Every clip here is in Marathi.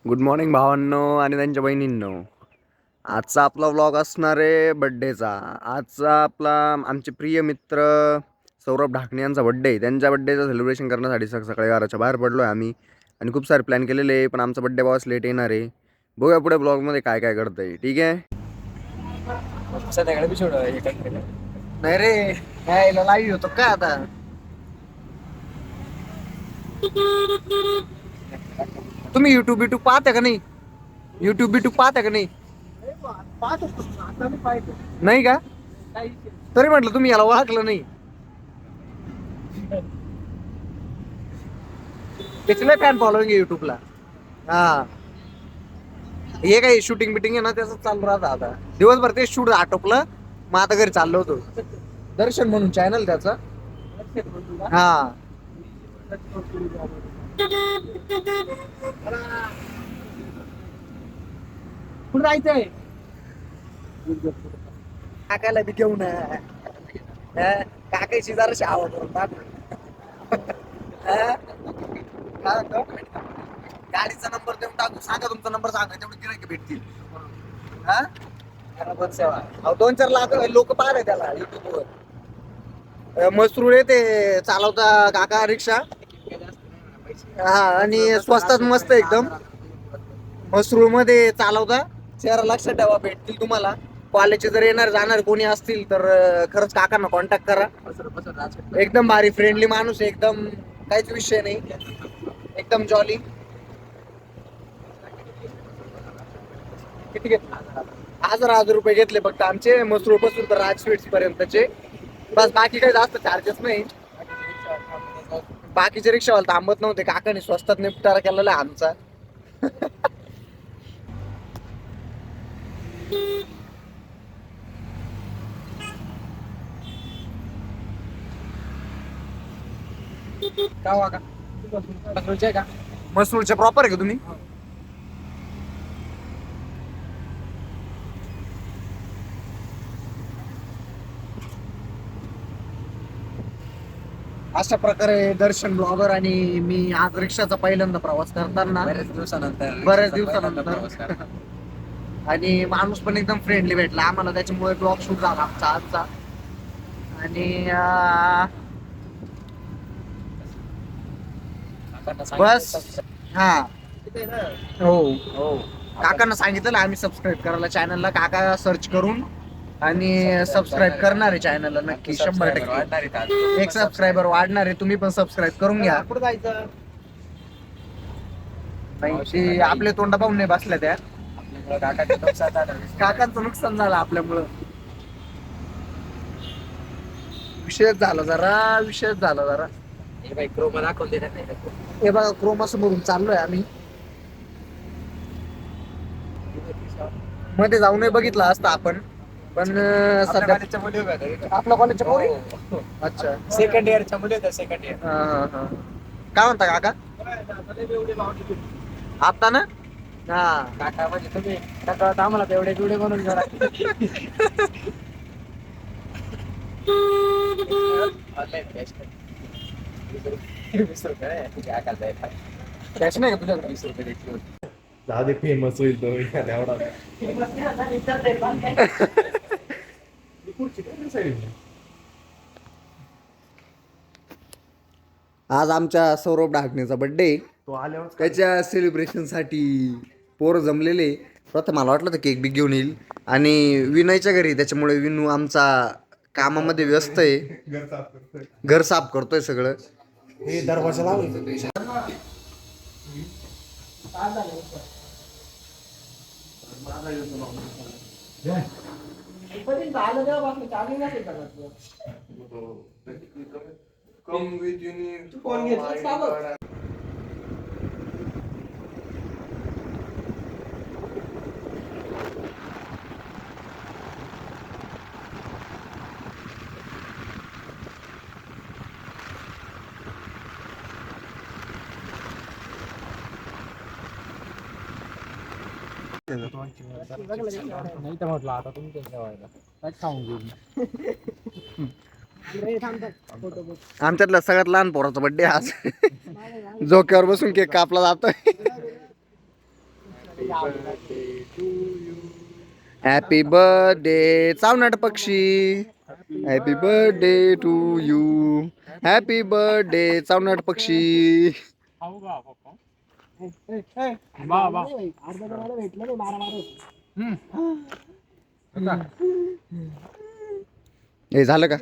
गुड मॉर्निंग भावांनो आणि त्यांच्या बहिणींनो. आजचा आपला व्लॉग असणार आहे बड्डेचा. आजचा आपला आमचे प्रिय मित्र सौरभ ढाकणे यांचा बड्डे आहे. त्यांच्या बड्डेचं सेलिब्रेशन करण्यासाठी सकाळी घराच्या बाहेर पडलो आहे आम्ही आणि खूप सारे प्लॅन केलेले आहे. पण आमचा बड्डे बॉस लेट येणार आहे. बघूया पुढे ब्लॉगमध्ये काय काय घडतं आहे. ठीक आहे. नाही रे, यायला लाईव्ह होतो का आता. तुम्ही युट्यूब पाहता का नाही? युट्यूब पाहता का नाही? नाही का? तरी म्हटलं तुम्ही याला ओळखलं नाही. त्याची लय फॅन फॉलोइंग आहे युट्यूबला. हा, हे काही शूटिंग बिटिंग आहे ना, त्याच चालू राहतं आता. दिवसभर ते शूट आटोपलं, मग आता घरी चाललो होतो. दर्शन म्हणून चॅनल त्याचं. हा, कुठं जायचंय? काकाला बी घेऊन काकाची जराशी आवड करून टाकू. काय म्हणतो? गाडीचा नंबर देऊन टाकू. सांगा तुमचा नंबर, सांगा तेवढे गिरायक भेटतील. हा, बरोबर सेवा. अहो 2-4 लाख लोक पाहत त्याला युट्यूबवर. मसरूळ ते चालवता काका रिक्षा. हा, आणि स्वस्तात मस्त एकदम. मसरूळ मध्ये चालवता. चेहरा लक्षात ठेवा, भेटतील तुम्हाला. कॉलेजचे जर येणार जाणार कोणी असतील तर खरंच काकांना कॉन्टॅक्ट करा. एकदम भारी फ्रेंडली माणूस आहे, एकदम काहीच विषय नाही, एकदम जॉली. किती घेतले? 1000 रुपये घेतले फक्त आमचे, मसरूळ पासून तर राज स्वीट्स पर्यंतचे. बस, बाकी काही जास्त चार्जेस नाही. बाकीचे रिक्षावाले थांबत नव्हते. काकाने स्वस्तात निपटारा केलेला आहे आमचा. का मसरूळचे प्रॉपर आहे का तुम्ही? अशा प्रकारे दर्शन ब्लॉगर आणि मी आज रिक्षाचा पहिल्यांदा प्रवास करताना बऱ्याच दिवसानंतर आणि माणूस पण एकदम फ्रेंडली भेटला आम्हाला, त्याच्यामुळे ब्लॉग शूट झाला आमचा आजचा. आणि बस. हा, हो, काकांना सांगितलं आम्ही सबस्क्राईब करायला चॅनलला. काका सर्च करून आणि सबस्क्राईब करणार आहे चॅनलला नक्की 100%. एक सबस्क्रायबर वाढणार आहे, तुम्ही पण सबस्क्राईब करून घ्या. कुठं जायचं? नाही, आपले तोंड पाहून नाही बसल्या त्या. काकांचं नुकसान झालं आपल्यामुळं. विषयच झाला जरा. क्रोमा दाखवून दे. हे बघा, क्रोमा समोरून चाललोय आम्ही. मध्ये जाऊनही बघितलं असतं आपण, पण सध्या आपल्या कॉलेजच्या पोरी. अच्छा, सेकंड इयरच्या मुली होत्या. Second year. हा. काय म्हणता काका? आता ना, हा काका म्हणजे तुम्ही काका आम्हाला तेवढे जुडे म्हणून घ्या कॅश नाही का तुझ्याकडे? 20 रुपये द्यायची. दादी फेमस होईल तो एवढा. आज आमच्या सौरभ ढाकणेचा बर्थडे. तो आल्यावर त्याच्या सेलिब्रेशनसाठी पोरं जमलेले. प्रथम मला वाटलं तर केक बी घेऊन येईल, आणि विनयच्या घरी, त्याच्यामुळे विनू आमचा कामामध्ये व्यस्त आहे. घर साफ करतोय सगळं. हे दरवाजा लावून नाही तर म्हटलं आता तुम्ही ठेवायला काय खाऊन घेऊन. आमच्यातल्या सगळ्यात लहान पोराचा बर्थडे आज. झोक्यावर बसून केक कापला जातोय. हॅपी बर्थडे चावनाट पक्षी. Happy birthday to you. Happy birthday चावनाट पक्षी. हे झालं का?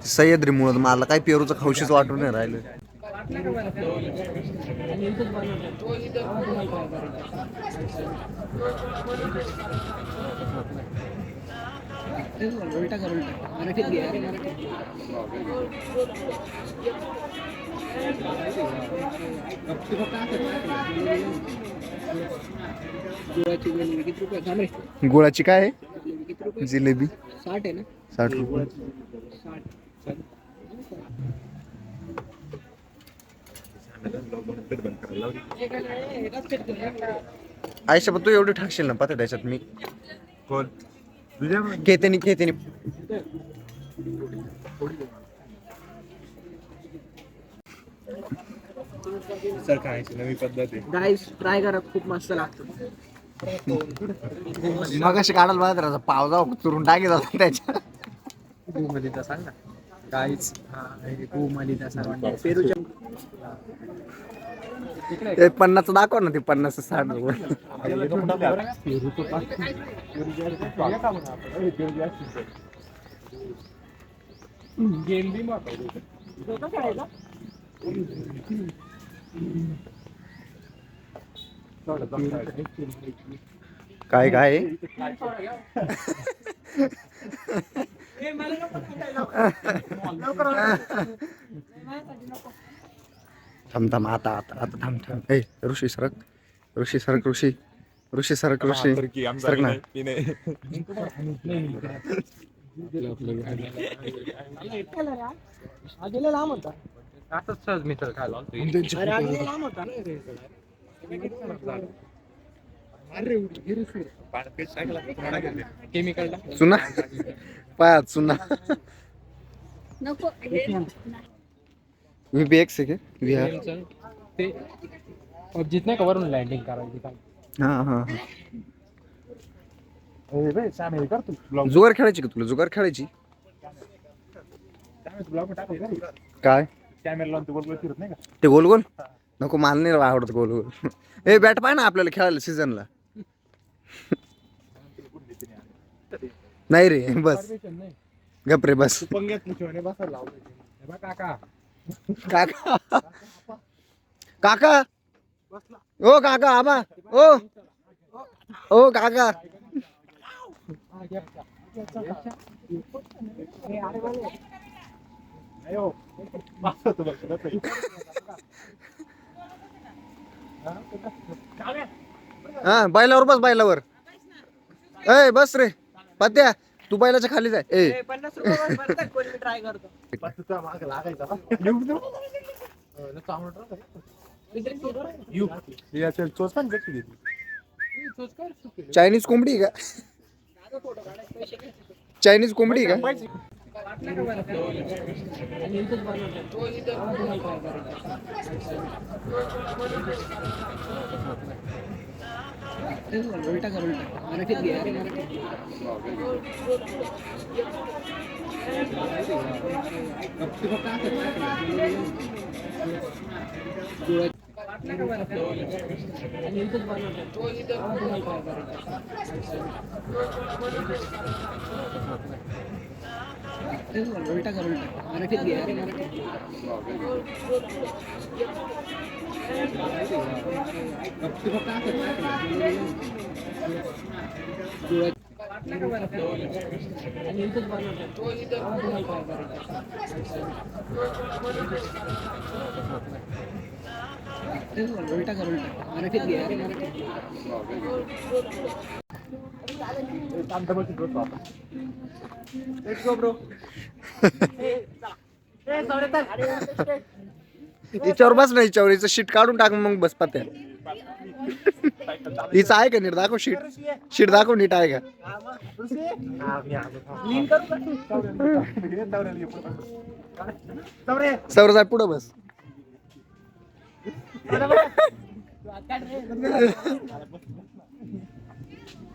सह्याद्री मुळे मला काही पेरूचं खाऊशीच वाटून नाही राहिलं. गुळाची काय आहे? जिलेबी 60 आहे ना. 60 रुपये. आयशा तू एवढी ठाकशील ना पता त्याच्यात मी कोण खेतेनी सर खायची नवी पद्धत आहे. गाईस ट्राय करा, खूप मस्त लागतो. मग अशी काढायला बाजाराचा पाव जाऊ चुरून टाकी जातो त्याच्या. गोमलिता सांग ना गाईस. गोमलिता सर्वांना पेरूच्या 50 दाखव ना. ते 50 60 रुपये. गेम बी काय काय थांब आता थांब. ए ऋषी सरक सरक ना. असंच सहज मिसळ खायला केमिकल चुना पायात चुना. नको VPX आहे ते पबजीत नाही का वरून लँडिंग करायची काय. हा करतो जुगार खेळायची का तुला? जुगार खेळायची काय? कॅमेरा लावून ते बरोबर फिरत नाही का? ते गोल नको, मला नाही आवडत गोल. ए बॅट पाय ना आपल्याला खेळायला सीझनला. नाही रे बस गप रे बस. पंग्यात मुठीवाने बसायला लावलं. काका काका ओ काका आबा ओ काका. हा बैलावर बस. बैलावर ए बस रे पत्या. तू बैलाच्या खाली जाय. ए 50 रुपये ट्राय करतो. माग लागायचा चोच पण कशी देते. चायनीज कोंबडी का? चायनीज कोंबडी का? उलटा कर उलटा मराठीत घे. अरे मराठीत उलटा कर उलटा मराठीत घे. अरे मराठीत उलटा कर उलटा मराठीत घे अरे मराठीत घे. शांत बसून बसतो आपण. हिच्यावर बस ना, हिच्यावर हिचं शीट काढून टाक मग बस पत्या. हिचं आहे का नीट दाखव शीट. शीट दाखव नीट आहे का. सौर साहेब पुढं बस.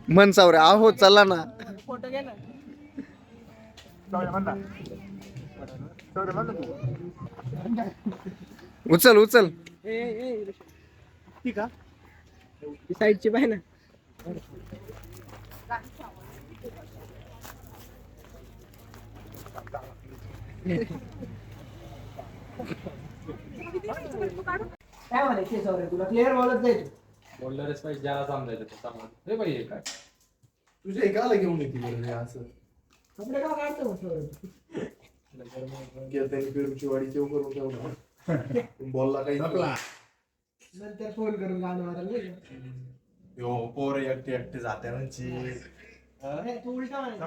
मन सावरे आहो चला ना. फोटो घे ना. उचल उचल. ठीक आहे. साईडची पाय ना. काय म्हणायचे सौरे तुला क्लिअर बोलत जायचं. बोलणारच पाहिजे ज्याला समजायचं ते समज हे पाहिजे काय तुझ्या एकाला घेऊन येते बरं हे असं. कपडे का काढतो सौरे. त्यांनी पेरूची वाडी तेव करून ठेवलं. बोलला काही नंतर फोन करून गाणं मारायला. यो पोर एकटे एकटे जाते म्हणजे तू उलटा म्हणायचं.